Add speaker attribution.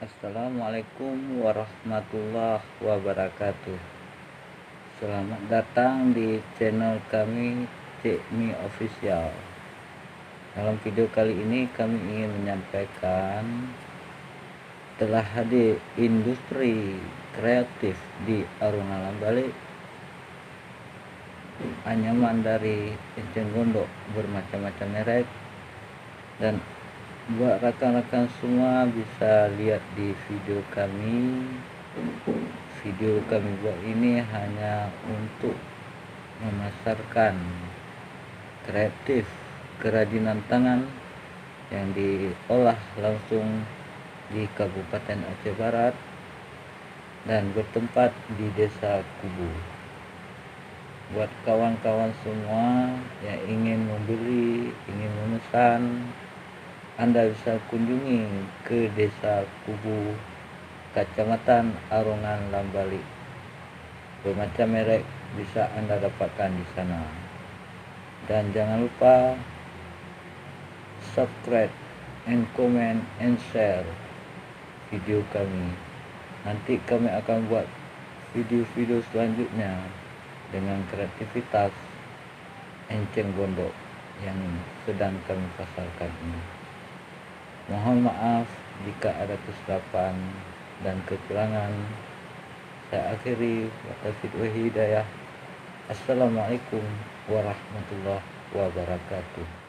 Speaker 1: Assalamualaikum warahmatullahi wabarakatuh. Selamat datang di channel kami Cik Mi Official. Dalam video kali ini kami ingin menyampaikan telah hadir industri kreatif di Aruna Lambalik, anyaman dari Enceng Gondok bermacam-macam merek, dan buat rekan-rekan semua bisa lihat di video kami. Video kami buat ini hanya untuk memasarkan kreatif kerajinan tangan yang diolah langsung di Kabupaten Aceh Barat dan bertempat di Desa Kubu. Buat kawan-kawan semua yang ingin membeli, ingin memesan, Anda bisa kunjungi ke Desa Kubu, Kecamatan Arungan Lambalik. Bermacam merek bisa Anda dapatkan di sana. Dan jangan lupa subscribe and comment and share video kami. Nanti kami akan buat video-video selanjutnya dengan kreativitas Enceng Gondok yang sedang kami pasarkan ini. Mohon maaf jika ada kesilapan dan kekurangan. Saya akhiri wa taufiq wa hidayah. Assalamualaikum warahmatullahi wabarakatuh.